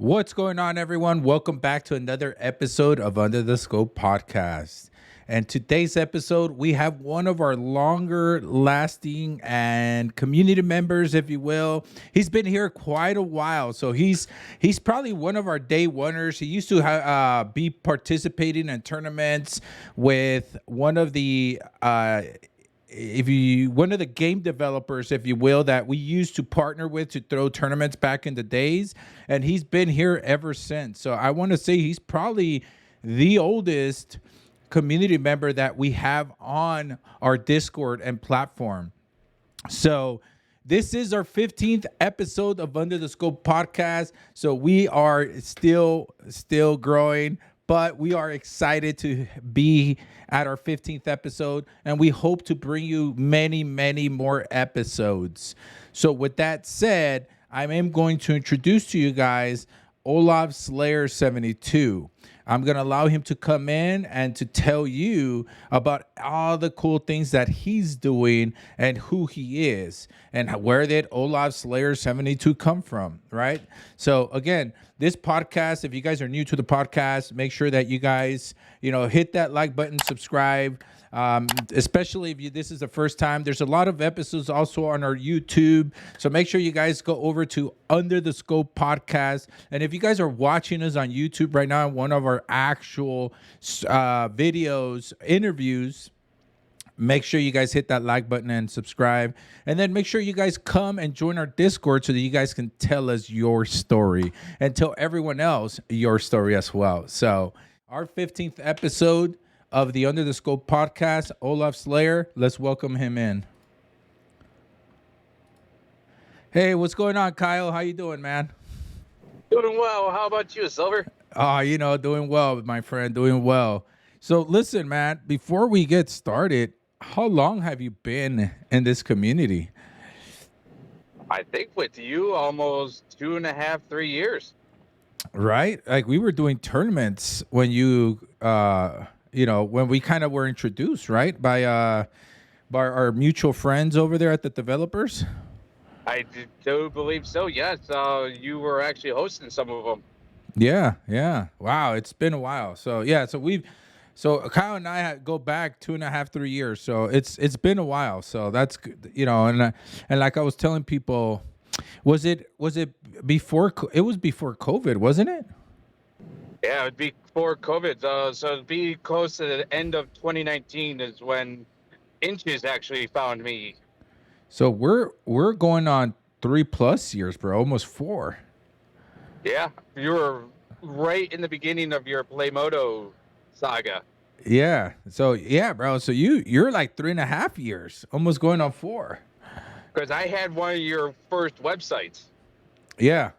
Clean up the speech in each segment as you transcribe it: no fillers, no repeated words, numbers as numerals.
What's going on, everyone? Welcome back to another episode of Under the Scope podcast. And today's episode, we have one of our longer lasting and community members, if you will. He's been here quite a while, so he's probably one of our day oneers. He used to be participating in tournaments with one of the one of the game developers, if you will, that we used to partner with to throw tournaments back in the days, and he's been here ever since. So I want to say he's probably the oldest community member that we have on our Discord and platform. So this is our 15th episode of Under the Scope podcast. So we are still growing, but we are excited to be at our 15th episode, and we hope to bring you many more episodes. So with that said, I am going to introduce to you guys OlafSlayer72. I'm going to allow him to come in and to tell you about all the cool things that he's doing and who he is and where did OlafSlayer72 come from, right? So again, this podcast, if you guys are new to the podcast, make sure that you guys, hit that like button, subscribe. Especially if this is the first time. There's a lot of episodes also on our YouTube, so make sure you guys go over to Under the Scope podcast. And if you guys are watching us on YouTube right now, one of our actual videos, interviews, make sure you guys hit that like button and subscribe. And then make sure you guys come and join our Discord so that you guys can tell us your story and tell everyone else your story as well. So our 15th episode of the Under the Scope podcast, Olaf Slayer. Let's welcome him in. Hey, what's going on, Kyle? How you doing, man? Doing well. How about you, Silver? Doing well, my friend, doing well. So listen, man, before we get started, how long have you been in this community? I think with you, almost 2.5, 3 years. Right? Like we were doing tournaments when when we kind of were introduced, right, by our mutual friends over there at the developers. I do believe so. Yes, you were actually hosting some of them. Yeah. Wow, it's been a while. So yeah, so Kyle and I go back 2.5, 3 years. So it's been a while. So that's good, and like I was telling people, was it before? It was before COVID, wasn't it? Yeah, it would be before COVID. So it'd be close to the end of 2019 is when Inches actually found me. So we're going on 3+ years, bro, almost 4. Yeah, you were right in the beginning of your Playmoto saga. Yeah. So yeah, bro. So you're like 3.5 years, almost going on 4. Because I had one of your first websites. Yeah.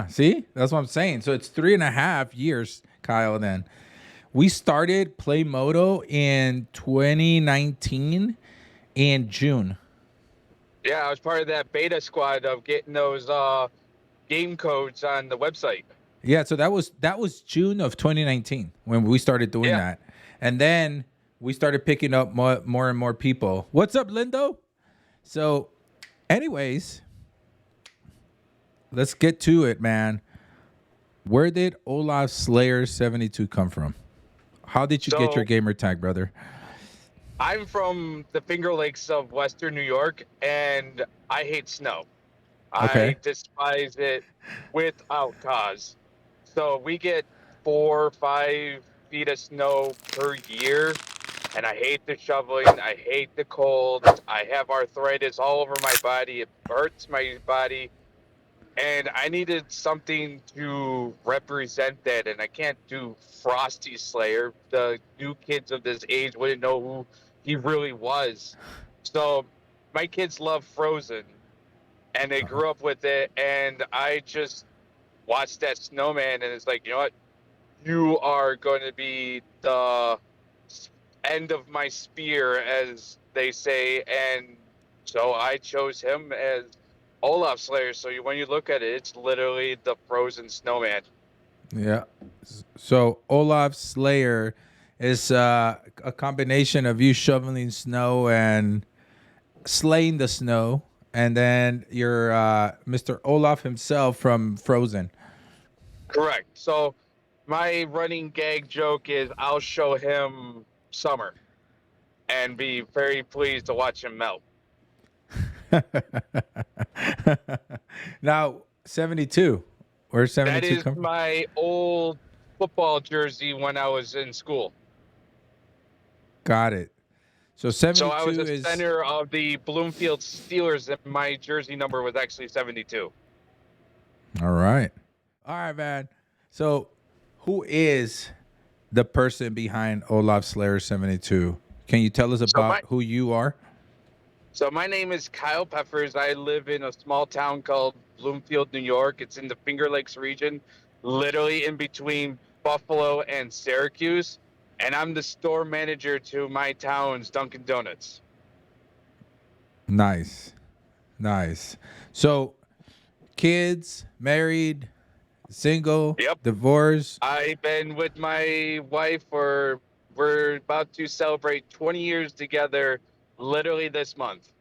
See, that's what I'm saying. So it's 3.5 years, Kyle. Then we started Playmoto in 2019 in June. Yeah, I was part of that beta squad of getting those game codes on the website. Yeah, so that was June of 2019 when we started doing that. And then we started picking up more and more people. What's up, Lindo? So anyways, let's get to it, man. Where did OlafSlayer72 come from? How did you get your gamer tag, brother? I'm from the Finger Lakes of Western New York, and I hate snow. Okay. I despise it without cause. So we get 4 or 5 feet of snow per year, and I hate the shoveling. I hate the cold. I have arthritis all over my body. It hurts my body. And I needed something to represent that, and I can't do Frosty Slayer. The new kids of this age wouldn't know who he really was. So my kids love Frozen, and they grew up with it, and I just watched that snowman, and it's like, you know what? You are going to be the end of my spear, as they say, and so I chose him as Olaf Slayer. So when you look at it, it's literally the frozen snowman. Yeah. So Olaf Slayer is a combination of you shoveling snow and slaying the snow, and then you're Mr. Olaf himself from Frozen. Correct. So my running gag joke is I'll show him summer and be very pleased to watch him melt. Now, 72. Where's That 72 is come from? my old football jersey when I was in school. Got it. So So I was 72 a is center of the Bloomfield Steelers, and my jersey number was actually 72. all right. All right, man. So who is the person behind OlafSlayer72? Can you tell us So my about who you are? so my name is Kyle Peppers. I live in a small town called Bloomfield, New York. It's in the Finger Lakes region, literally in between Buffalo and Syracuse. And I'm the store manager to my town's Dunkin' Donuts. Nice. Nice. So kids, married, single, Yep. divorced. I've been with my wife for we're about to celebrate 20 years together literally this month.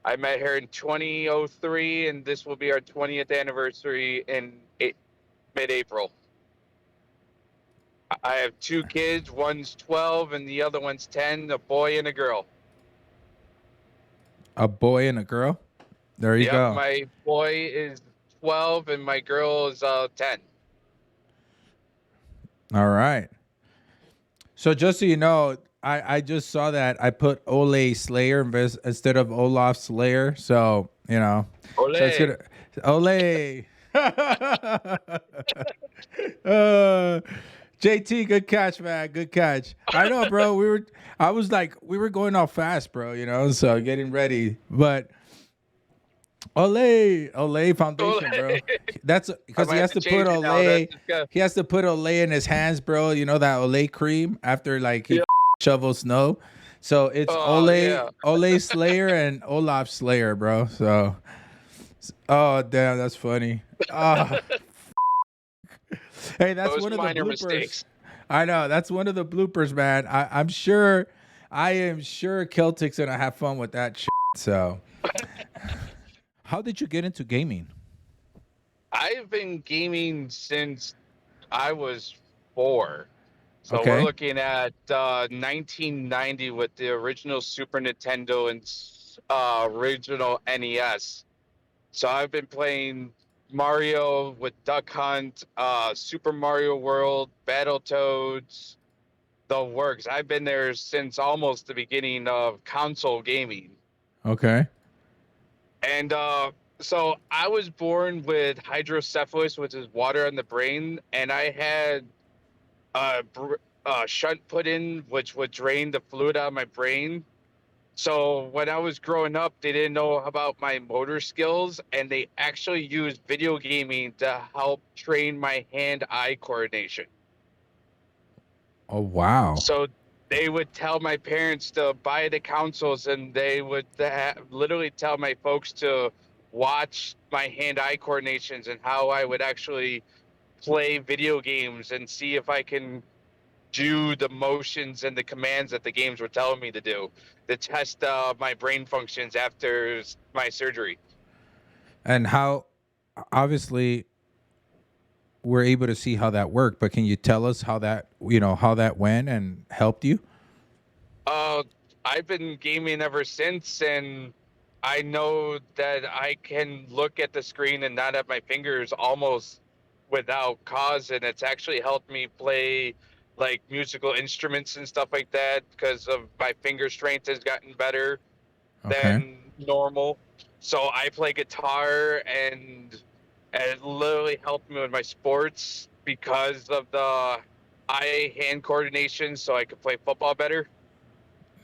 I met her in 2003 and this will be our 20th anniversary in mid-April. I have two kids, one's 12 and the other one's 10, a boy and a girl. A boy and a girl. There you Yep, go. my boy is 12 and my girl is 10. All right. So just so you know, I just saw that I put Ole Slayer instead of Olaf Slayer. So you know, so it's Ole. gonna Ole. uh, JT, good catch, man. Good catch. I know, bro. I was like, we were going off fast, bro. You know, so getting ready, but. Olay Foundation, Ole. bro. That's I because he might have has to to put change it now. That's Olay. He has to put Olay in his hands, bro. You know that Olay cream after like he yeah. shovels snow. So it's Oh yeah. Olay Slayer and Olaf Slayer, bro. So oh damn, that's funny. Ah, hey, that's Those one of the minor bloopers. mistakes. I know that's one of the bloopers, man. I am sure Celtic's gonna have fun with that shit. So, how did you get into gaming? I've been gaming since I was 4. So we're Okay. looking at 1990 with the original Super Nintendo and original NES. So I've been playing Mario with Duck Hunt, Super Mario World, Battletoads, the works. I've been there since almost the beginning of console gaming. Okay. And so I was born with hydrocephalus, which is water on the brain, and I had a shunt put in, which would drain the fluid out of my brain. So when I was growing up, they didn't know about my motor skills, and they actually used video gaming to help train my hand-eye coordination. Oh wow. So they would tell my parents to buy the consoles, and they would literally tell my folks to watch my hand-eye coordinations and how I would actually play video games and see if I can do the motions and the commands that the games were telling me to do to test my brain functions after my surgery. And how obviously we're able to see how that worked, but can you tell us how that, how that went and helped you? Uh, I've been gaming ever since, and I know that I can look at the screen and not have my fingers almost without cause, and it's actually helped me play like musical instruments and stuff like that because of my finger strength has gotten better Okay. than normal. So I play guitar, and it literally helped me with my sports because of the eye hand coordination, so I could play football better.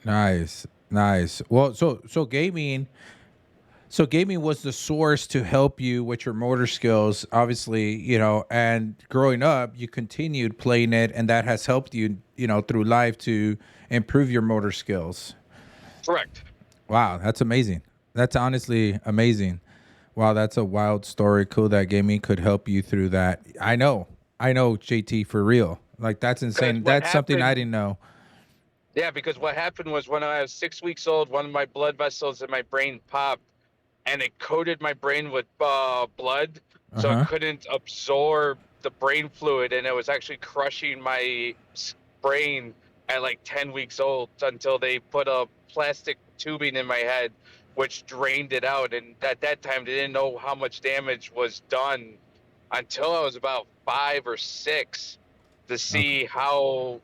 Nice. Nice. Well, so gaming was the source to help you with your motor skills, obviously, and growing up, you continued playing it and that has helped you, through life to improve your motor skills. Correct. Wow, that's amazing. That's honestly amazing. Wow, that's a wild story. Cool that gaming could help you through that. I know, JT, for real. Like that's Because insane. what That's something I happened, didn't know. yeah, because what happened was when I was 6 weeks old, one of my blood vessels in my brain popped, and it coated my brain with blood, Uh so it huh. couldn't absorb the brain fluid, and it was actually crushing my brain at like 10 weeks old until they put a plastic tubing in my head, which drained it out. And at that time, they didn't know how much damage was done until I was about 5 or 6 to Okay. see how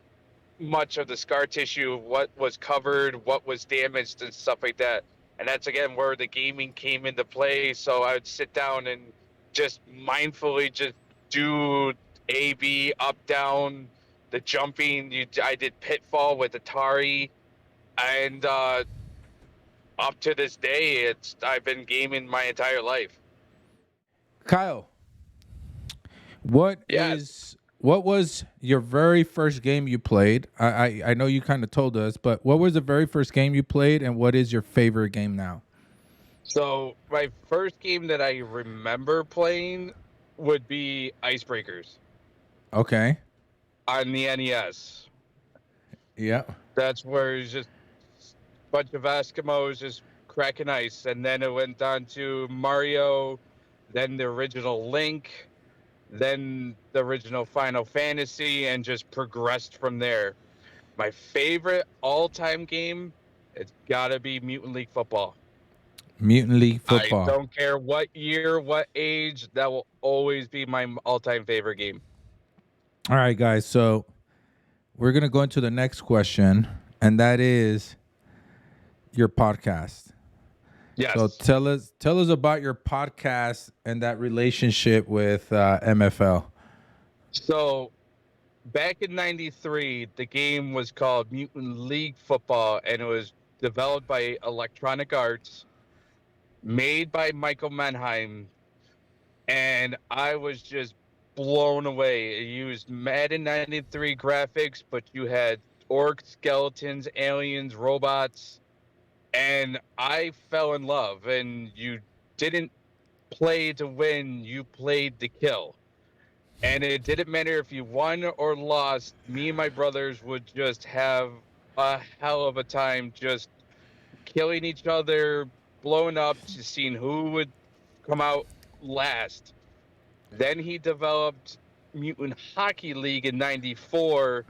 much of the scar tissue, what was covered, what was damaged, and stuff like that. And that's again where the gaming came into play. So I would sit down and just mindfully just do A, B, up, down, the jumping. I did Pitfall with Atari, and up to this day, I've been gaming my entire life. Kyle, Yes. what was your very first game you played? I know you kind of told us, but what was the very first game you played, and what is your favorite game now? So my first game that I remember playing would be Icebreakers Okay. on the NES. Yeah. That's where it's just a bunch of Eskimos just cracking ice. And then it went on to Mario, then the original Link, then the original Final Fantasy, and just progressed from there. My favorite all-time game, it's gotta be Mutant League Football. Mutant League I Football. don't care what year, what age, that will always be my all-time favorite game. All right, guys. So we're gonna go into the next question, and that is your podcast. So Yes. tell us about your podcast and that relationship with MFL. So back in '93, the game was called Mutant League Football, and it was developed by Electronic Arts, made by Michael Menheim, and I was just blown away. It used Madden '93 graphics, but you had orcs, skeletons, aliens, robots, and I fell in love. And you didn't play to win, you played to kill. And it didn't matter if you won or lost, me and my brothers would just have a hell of a time just killing each other, blowing up, just seeing who would come out last. Then he developed Mutant Hockey League in '94,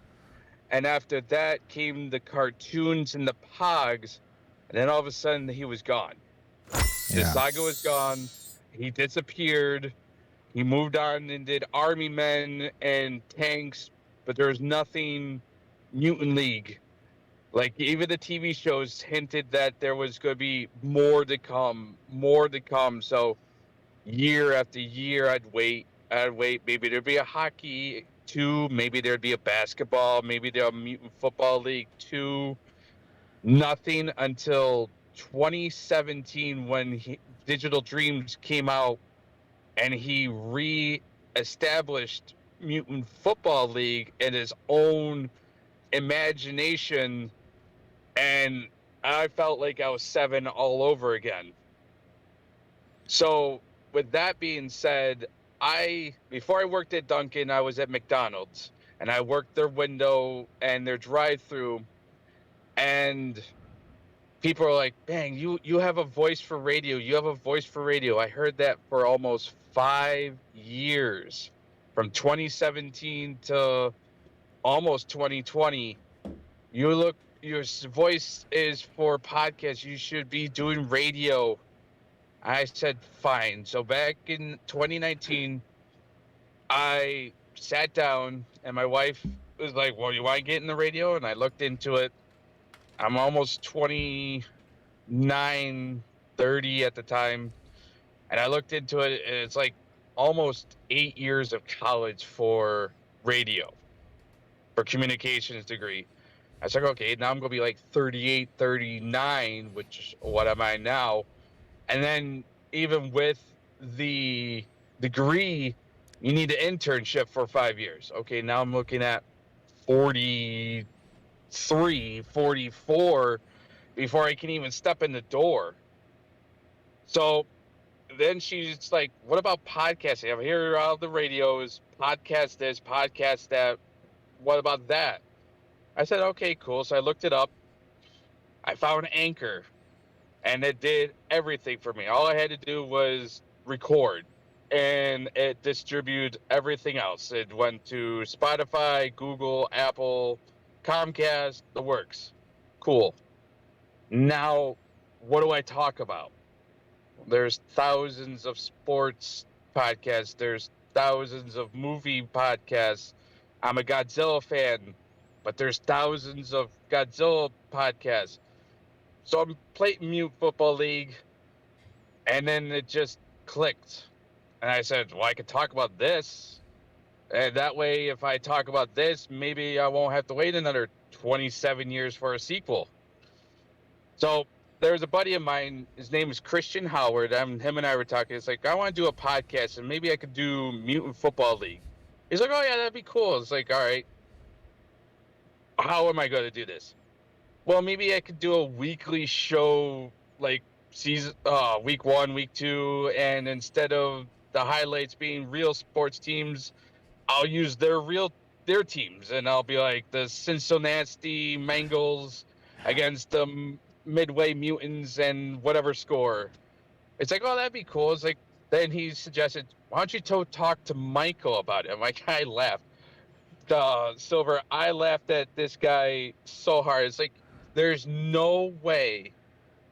and after that came the cartoons and the Pogs, and then all of a sudden he was gone. The Yeah. saga was gone. He disappeared. He moved on and did Army Men and Tanks, but there was nothing Mutant League. Like even the TV shows hinted that there was going to be more to come, more to come. So year after year, I'd wait. I'd wait. Maybe there'd be a hockey two. Maybe there'd be a basketball. Maybe there'd be a Mutant Football League two. Nothing until 2017 when Digital Dreams came out and he re-established Mutant Football League in his own imagination, and I felt like I was 7 all over again. So with that being said, I before I worked at Dunkin', I was at McDonald's, and I worked their window and their drive-through, and people are like, "Bang, you have a voice for radio. You have a voice for radio." I heard that for almost 5 years, from 2017 to almost 2020. Your voice is for podcasts. You should be doing radio. I said, fine. So back in 2019, I sat down and my wife was like, well, you want to get in the radio? And I looked into it. I'm almost 29, 30 at the time. And I looked into it, and it's like almost 8 years of college for radio, for communications degree. I was like, okay, now I'm going to be like 38, 39, which what am I now? And then even with the degree, you need an internship for 5 years. Okay, now I'm looking at 43, 44 before I can even step in the door. So then she's like, what about podcasting? I hear all the radios, podcast this, podcast that. What about that? I said, okay, cool. So I looked it up. I found Anchor, and it did everything for me. All I had to do was record. and it distributed everything else. It went to Spotify, Google, Apple, Comcast, the works. Cool. Now, what do I talk about? There's thousands of sports podcasts. There's thousands of movie podcasts. I'm a Godzilla fan, but there's thousands of Godzilla podcasts. So I'm playing Mute Football League, and then it just clicked. And I said, well, I could talk about this. And that way, if I talk about this, maybe I won't have to wait another 27 years for a sequel. So there's a buddy of mine. His name is Christian Howard. Him and I were talking. It's like, I want to do a podcast and maybe I could do Mutant Football League. He's like, oh, yeah, that'd be cool. It's like, all right, how am I going to do this? Well, maybe I could do a weekly show, like season, week 1, week 2. And instead of the highlights being real sports teams, I'll use their teams, and I'll be like the Cincinnati Bengals against the Midway Mutants and whatever score. It's like, oh, that'd be cool. It's like, then he suggested, why don't you talk to Michael about it? I'm like, I laughed. Silver, I laughed at this guy so hard. It's like, there's no way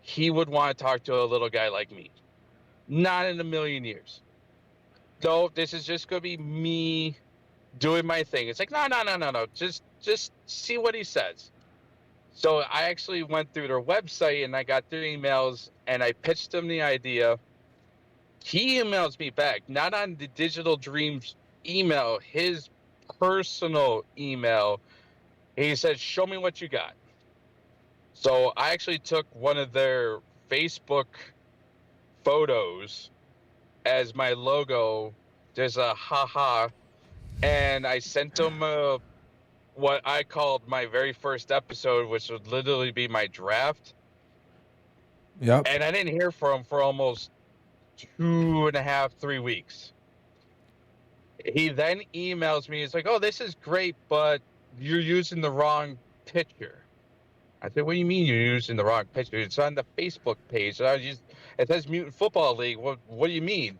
he would want to talk to a little guy like me. Not in a million years. No, this is just going to be me doing my thing. It's like, no. Just see what he says. So I actually went through their website and I got their emails and I pitched him the idea. He emails me back, not on the Digital Dreams email, his personal email. He said, show me what you got. So I actually took one of their Facebook photos as my logo. There's a haha. And I sent him what I called my very first episode, which would literally be my draft. Yep. And I didn't hear from him for almost 2.5, 3 weeks. He then emails me. He's like, oh, this is great, but you're using the wrong picture. I said, what do you mean you're using the wrong picture? It's on the Facebook page. It says Mutant Football League. What do you mean?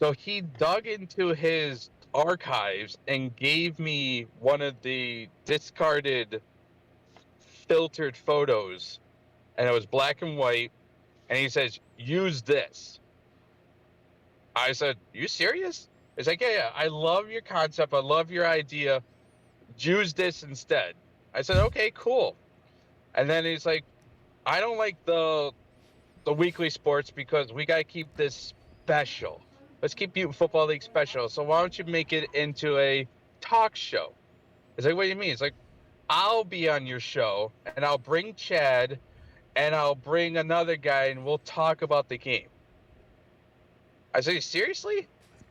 So he dug into his archives and gave me one of the discarded filtered photos, and it was black and white, and he says, use this. I said, you serious? It's like, yeah, I love your concept, I love your idea, use this instead. I said, okay, cool. And then he's like, I don't like the weekly sports because we got to keep this special. Let's keep Mutant Football League special. So why don't you make it into a talk show? It's like, what do you mean? It's like, I'll be on your show and I'll bring Chad and I'll bring another guy and we'll talk about the game. I say, seriously?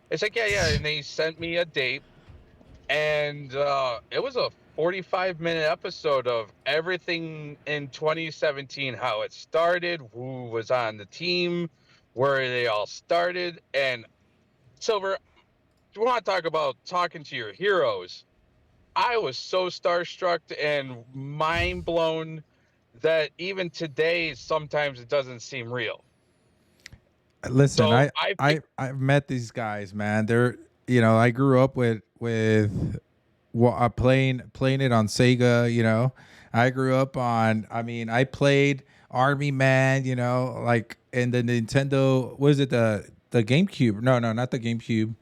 It's like, yeah. And they sent me a date, and it was a 45-minute episode of everything in 2017, how it started, who was on the team, where they all started. And Silver, you want to talk about talking to your heroes? I was so starstruck and mind blown that even today, sometimes it doesn't seem real. Listen, So I think, I've met these guys, man. They're, I grew up with playing it on Sega. I grew up on. I mean, I played Army Man. Like in the Nintendo. Was it the GameCube? No, not the GameCube.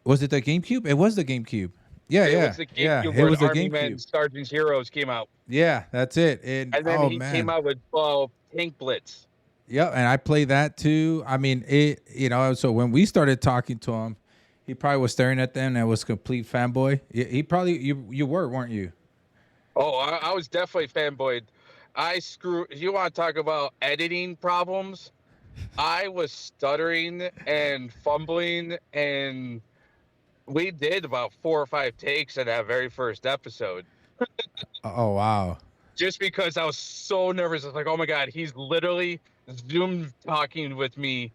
Was it the GameCube? It was the GameCube. Yeah, it was the yeah. GameCube It where was the the Army Men GameCube. Sergeant's Heroes came out. Yeah, that's it. And And then oh he came man, out with Pink Blitz. yeah, and I play that too. I mean, it. So when we started talking to him, he probably was staring at them and was complete fanboy. He probably you were, weren't you? Oh, I was definitely fanboyed. You want to talk about editing problems? I was stuttering and fumbling, and we did about 4 or 5 takes in that very first episode. Oh wow. Just because I was so nervous. I was like, oh my God, he's literally Zoom talking with me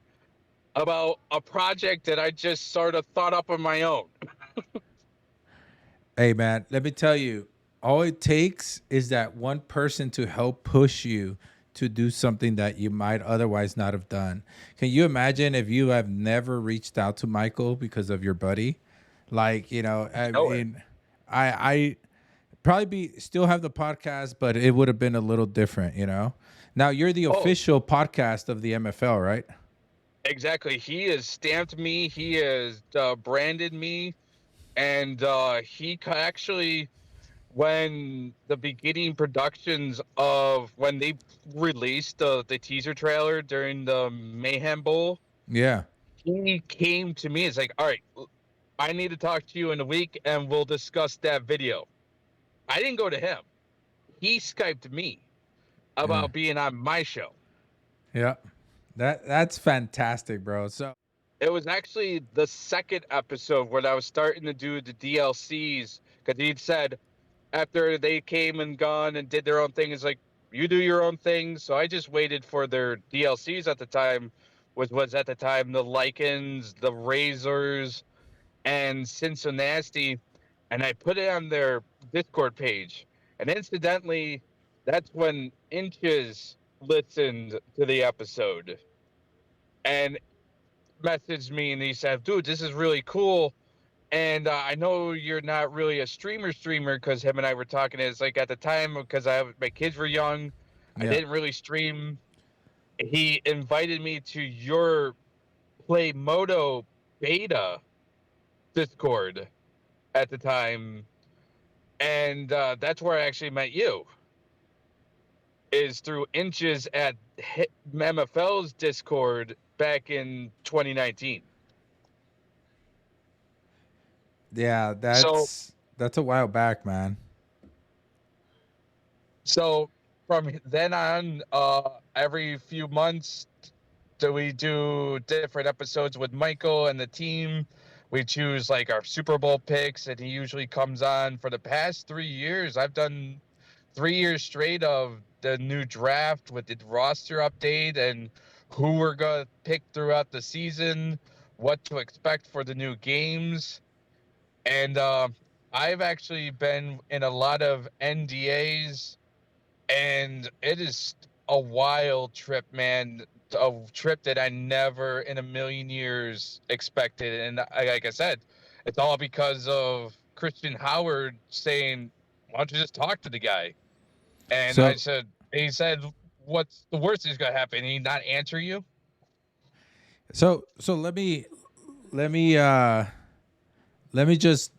about a project that I just sort of thought up on my own. Hey man, let me tell you, all it takes is that one person to help push you to do something that you might otherwise not have done. Can you imagine if you have never reached out to Michael because of your buddy? Like, I Know it. mean, I probably be still have the podcast, but it would have been a little different. Now you're the Oh, official podcast of the MFL, right? exactly. He has stamped me. He has branded me, and actually, when the beginning productions of when they released the teaser trailer during the Mayhem Bowl, Yeah. he came to me. It's like, all right, I need to talk to you in a week, and we'll discuss that video. I didn't go to him. He Skyped me Yeah. about being on my show. Yeah. That's fantastic, bro. So It was actually the second episode when I was starting to do the DLCs because he'd said after they came and gone and did their own thing, it's like you do your own thing. So I just waited for their DLCs at the time, was at the time the Lycans, the Razors, and Cincinnati, and I put it on their Discord page. And incidentally, that's when Inches listened to the episode and messaged me and he said, "Dude, this is really cool. And I know you're not really a streamer because him and I were talking. It's like at the time because my kids were young, I yeah. didn't really stream. He invited me to your Play Moto beta Discord at the time, and that's where I actually met you. Is through Inches at MFL's Discord back in 2019. Yeah, So that's a while back, man. So from then on, every few months, do we do different episodes with Michael and the team? We choose like our Super Bowl picks, and he usually comes on. For the past 3 years, I've done 3 years straight of the new draft with the roster update and who we're gonna pick throughout the season, what to expect for the new games, and I've actually been in a lot of NDAs, and it is a wild trip, man. A trip that I never in a million years expected. And like I said, it's all because of Christian Howard saying, "Why don't you just talk to the guy?" And So he said, "What's the worst that's gonna happen? He not answer you?" so let me let me just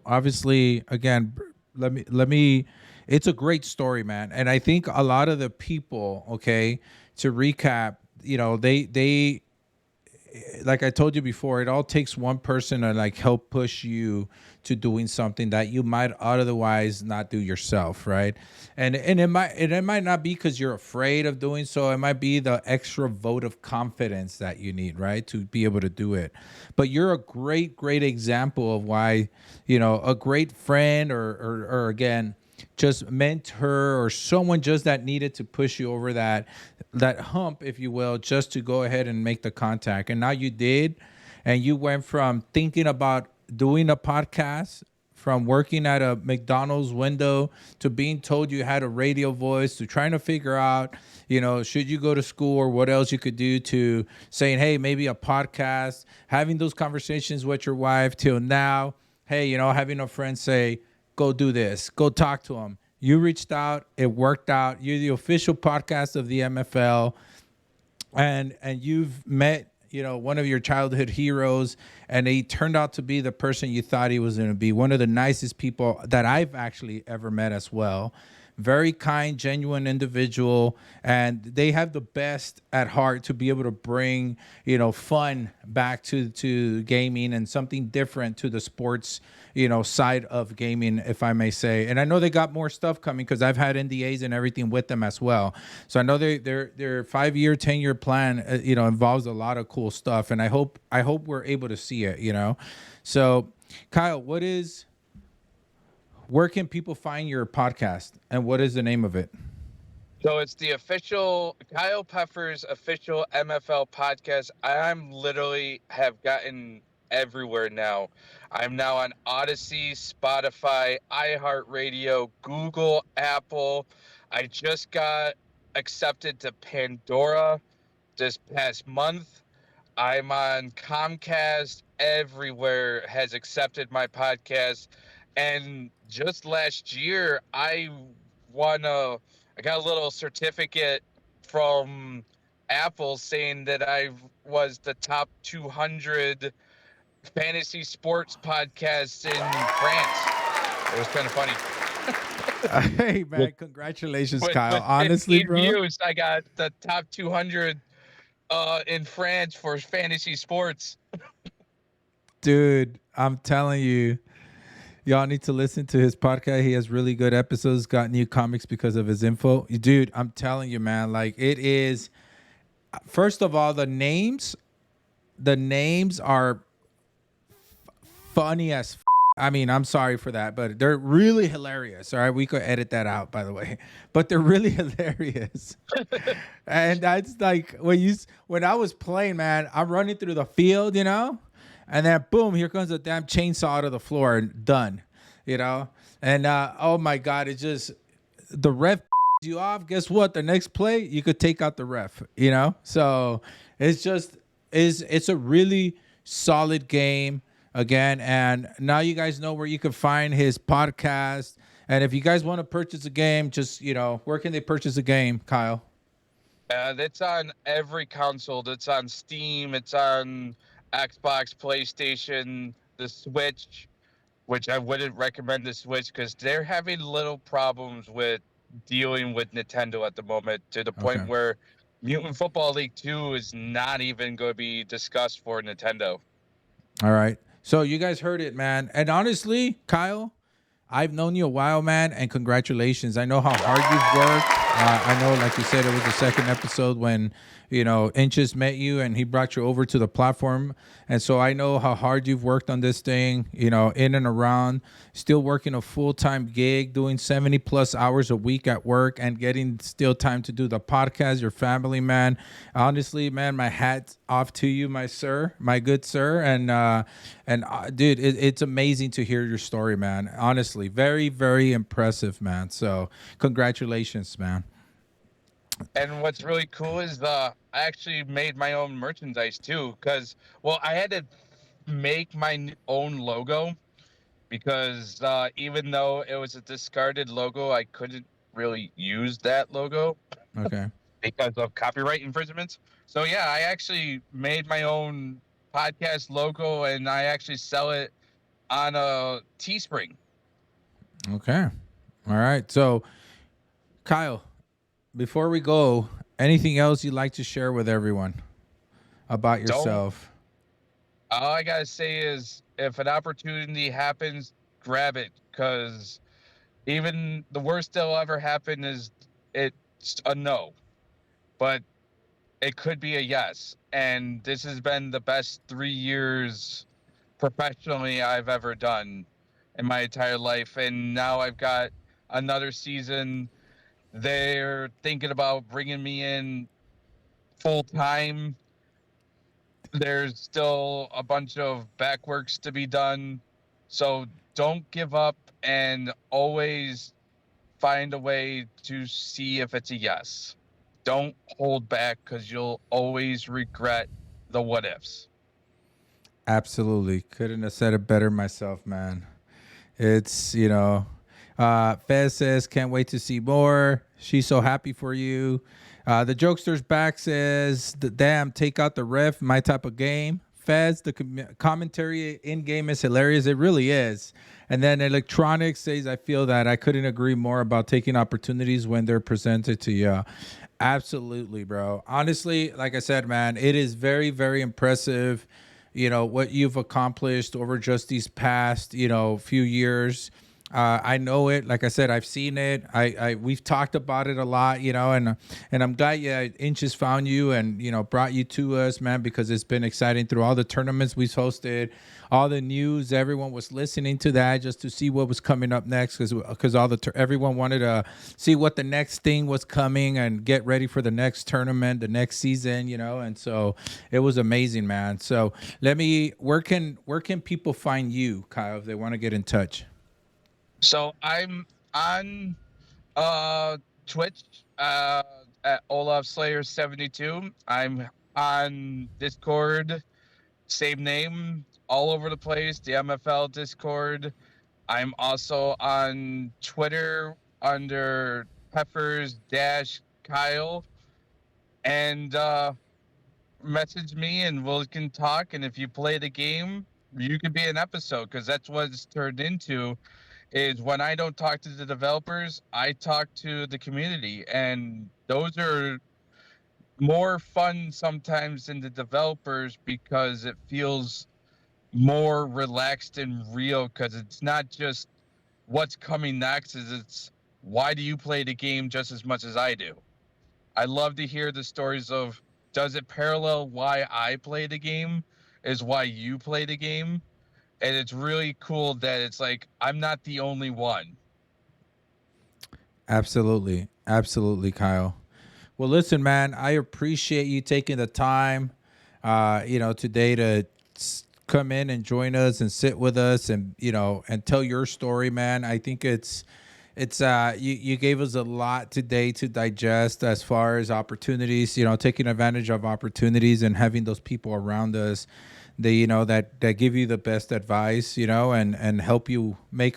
obviously again let me it's a great story, man, and I think a lot of the people, okay, to recap, they like I told you before, it all takes one person to like help push you to doing something that you might otherwise not do yourself, right? And it might not be because you're afraid of doing so. It might be the extra vote of confidence that you need, right, to be able to do it. But you're a great example of why, a great friend or again just mentor or someone just that needed to push you over that hump, if you will, just to go ahead and make the contact. And now you did, and you went from thinking about doing a podcast, from working at a McDonald's window, to being told you had a radio voice, to trying to figure out, should you go to school or what else you could do, to saying, hey, maybe a podcast, having those conversations with your wife, till now, hey, having a friend say, go do this, go talk to him. You reached out, it worked out. You're the official podcast of the MFL, and you've met, one of your childhood heroes, and he turned out to be the person you thought he was going to be. One of the nicest people that I've actually ever met as well. Very kind, genuine individual, and they have the best at heart to be able to bring, fun back to gaming and something different to the sports, side of gaming, if I may say. And I know they got more stuff coming because I've had NDAs and everything with them as well. So I know their 5-year, 10-year plan, involves a lot of cool stuff, and I hope we're able to see it. So, Kyle, where can people find your podcast, and what is the name of it? So it's the official Kyle Peffer's official MFL podcast. I'm literally have gotten everywhere now. I'm now on Odyssey, Spotify, iHeartRadio, Google, Apple. I just got accepted to Pandora this past month. I'm on Comcast. Everywhere has accepted my podcast. And just last year, won a, I got a little certificate from Apple saying that I was the top 200 fantasy sports podcasts in France. It was kind of funny. Hey With man, congratulations, with Kyle. Honestly, 15 bro, views, I got the top 200 in France for fantasy sports. dude, I'm telling you, y'all need to listen to his podcast. He has really good episodes. Got new comics because of his info, dude. I'm telling you, man. Like it is. First of all, the names are funny as. I mean, I'm sorry for that, but they're really hilarious. All right, we could edit that out, by the way, but they're really hilarious. And that's like when I was playing, man. I'm running through the field, and then boom, here comes a damn chainsaw out of the floor and done, you know. And oh my god, it just the ref you off. Guess what? The next play, you could take out the ref, So it's just it's a really solid game again. And now you guys know where you can find his podcast. And if you guys want to purchase a game, just where can they purchase a game, Kyle? It's on every console. It's on Steam. It's on Xbox, PlayStation, the Switch, which I wouldn't recommend the Switch because they're having little problems with dealing with Nintendo at the moment to the point Okay. where Mutant Football League 2 is not even going to be discussed for Nintendo. All right. So you guys heard it, man. And honestly, Kyle, I've known you a while, man, and congratulations. I know how hard you've worked. I know, like you said, it was the second episode when, Inches met you and he brought you over to the platform. And so I know how hard you've worked on this thing, in and around, still working a full-time gig, doing 70 plus hours a week at work and getting still time to do the podcast, your family, man. Honestly, man, my hat's off to you, my sir, my good sir. And dude, it's amazing to hear your story, man. Honestly, very, very impressive, man. So congratulations, man. And what's really cool is I actually made my own merchandise too, because well, I had to make my own logo because even though it was a discarded logo, I couldn't really use that logo Okay. because of copyright infringements. So yeah, I actually made my own podcast logo and I actually sell it on a Teespring. Okay. All right. So, Kyle, before we go, anything else you'd like to share with everyone about Don't yourself? All I gotta say is if an opportunity happens, grab it because even the worst that'll ever happen is it's a no, but it could be a yes. And this has been the best 3 years professionally I've ever done in my entire life. And now I've got another season. They're thinking about bringing me in full time. There's still a bunch of backworks to be done. So don't give up and always find a way to see if it's a yes. Don't hold back because you'll always regret the what ifs. Absolutely. Couldn't have said it better myself, man. It's, Fez says, can't wait to see more. She's so happy for you. The Jokester's back says, damn, take out the ref, my type of game. Fez, the commentary in game is hilarious. It really is. And then Electronics says, I feel that I couldn't agree more about taking opportunities when they're presented to you. Absolutely, bro. Honestly, like I said, man, it is very, very impressive, what you've accomplished over just these past, few years. I know it. Like I said, I've seen it. We've talked about it a lot, and I'm glad Inches found you and brought you to us, man, because it's been exciting through all the tournaments we've hosted, all the news. Everyone was listening to that just to see what was coming up next, because everyone wanted to see what the next thing was coming and get ready for the next tournament, the next season, and so it was amazing, man. So where can people find you, Kyle, if they want to get in touch? So I'm on Twitch. at OlafSlayer72. I'm on Discord, same name, all over the place, the MFL Discord. I'm also on Twitter under Peppers Dash Kyle. And message me and we can talk. And if you play the game, you could be an episode, because that's what it's turned into. Is when I don't talk to the developers, I talk to the community, and those are more fun sometimes than the developers, because it feels more relaxed and real, because it's not just what's coming next, it's why do you play the game just as much as I do. I love to hear the stories of, does it parallel why I play the game is why you play the game. And it's really cool that it's like, I'm not the only one. Absolutely. Absolutely, Kyle. Well, listen, man, I appreciate you taking the time, today to come in and join us and sit with us and, and tell your story, man. I think you gave us a lot today to digest as far as opportunities, taking advantage of opportunities and having those people around us, that give you the best advice, and help you make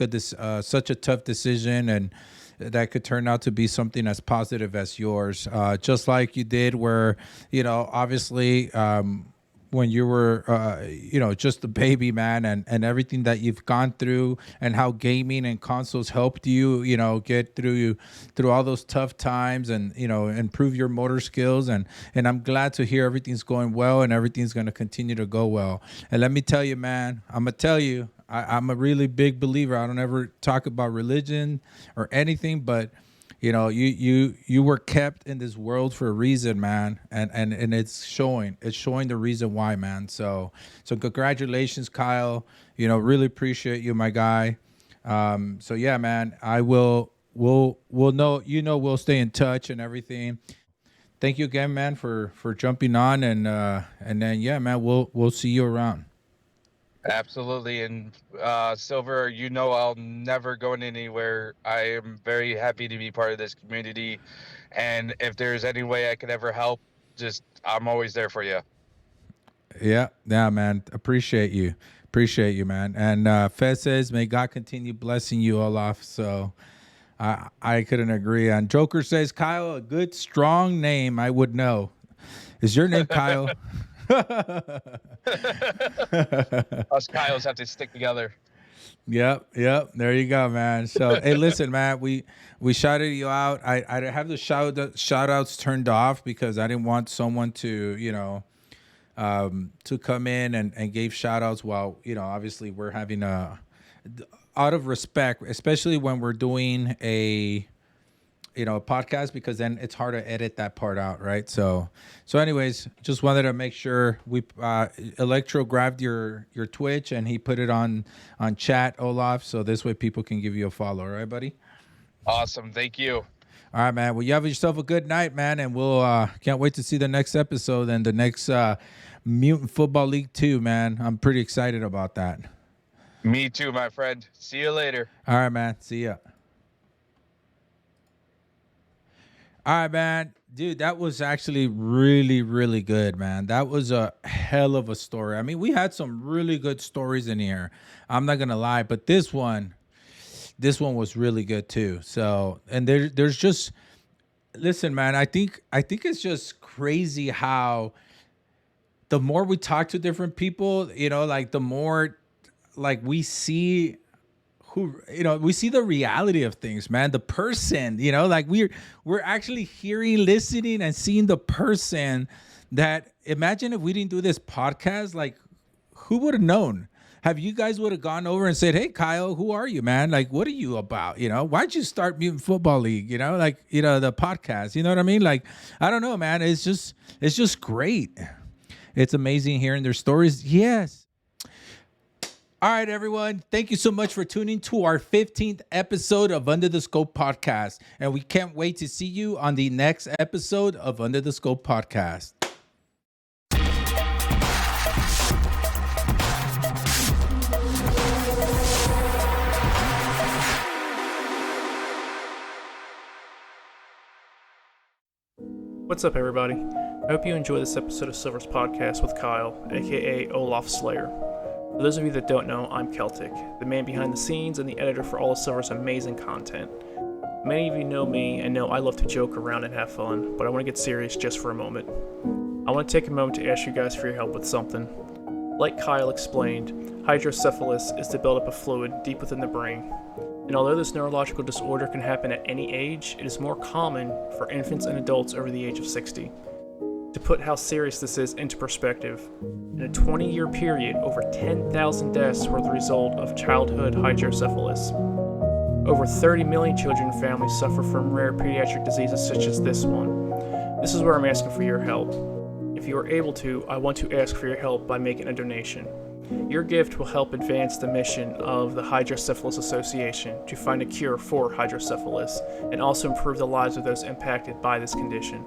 such a tough decision, and that could turn out to be something as positive as yours, just like you did, where, obviously, when you were, just a baby, man, and everything that you've gone through, and how gaming and consoles helped you, get through all those tough times, and, improve your motor skills. And I'm glad to hear everything's going well and everything's going to continue to go well. And let me tell you, man, I'm going to tell you, I'm a really big believer. I don't ever talk about religion or anything, but you were kept in this world for a reason, man, and it's showing the reason why, man. So congratulations, Kyle. Really appreciate you, my guy. So yeah, man, we'll know, we'll stay in touch and everything. Thank you again, man, for jumping on, and then yeah, man, we'll see you around. Absolutely. And Silver, I'll never go anywhere. I am very happy to be part of this community. And if there's any way I could ever help, I'm always there for you. Yeah, man. Appreciate you, man. And Fez says, "May God continue blessing you, Olaf." So I couldn't agree. And Joker says, "Kyle, a good strong name. I would know. Is your name Kyle?" Us Kyles have to stick together. Yep. There you go, man. So hey, listen, man, we shouted you out. I have the shout outs turned off because I didn't want someone to to come in and gave shout outs while obviously we're having out of respect, especially when we're doing a podcast, because then it's hard to edit that part out, right? So anyways, just wanted to make sure we Electro grabbed your Twitch and he put it on chat, Olaf, so this way people can give you a follow. All right, buddy? Awesome. Thank you. All right, man. Well, you have yourself a good night, man, and we'll can't wait to see the next episode and the next Mutant Football League 2, man. I'm pretty excited about that. Me too, my friend. See you later. All right, man. See ya. All right, man. Dude, that was actually really, really good, man. That was a hell of a story. I mean, we had some really good stories in here. I'm not going to lie, but this one was really good too. So, and there's just, listen, man, I think it's just crazy how the more we talk to different people, like the more like we see we see the reality of things, man. The person, like we're actually hearing, listening, and seeing the person that, imagine if we didn't do this podcast, like who would have known? Have you guys would have gone over and said, "Hey, Kyle, who are you, man? Like, what are you about? Why'd you start Mutant Football League? The podcast, you know what I mean? Like, I don't know, man. It's just great. It's amazing hearing their stories. Yes. All right, everyone. Thank you so much for tuning to our 15th episode of Under the Scope Podcast. And we can't wait to see you on the next episode of Under the Scope Podcast. What's up, everybody? I hope you enjoy this episode of Silver's Podcast with Kyle, aka OlafSlayer. For those of you that don't know, I'm Celtic, the man behind the scenes and the editor for all of Silver's amazing content. Many of you know me and know I love to joke around and have fun, but I want to get serious just for a moment. I want to take a moment to ask you guys for your help with something. Like Kyle explained, hydrocephalus is the buildup of fluid deep within the brain. And although this neurological disorder can happen at any age, it is more common for infants and adults over the age of 60. To put how serious this is into perspective, in a 20-year period, over 10,000 deaths were the result of childhood hydrocephalus. Over 30 million children and families suffer from rare pediatric diseases such as this one. This is where I'm asking for your help. If you are able to, I want to ask for your help by making a donation. Your gift will help advance the mission of the Hydrocephalus Association to find a cure for hydrocephalus and also improve the lives of those impacted by this condition.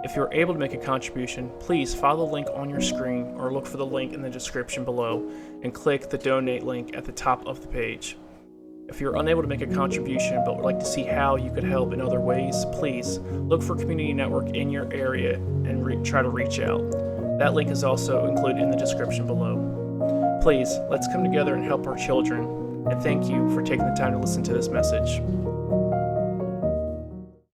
If you are able to make a contribution, please follow the link on your screen or look for the link in the description below and click the donate link at the top of the page. If you're unable to make a contribution but would like to see how you could help in other ways, please look for a community network in your area and try to reach out. That link is also included in the description below. Please, let's come together and help our children, and thank you for taking the time to listen to this message.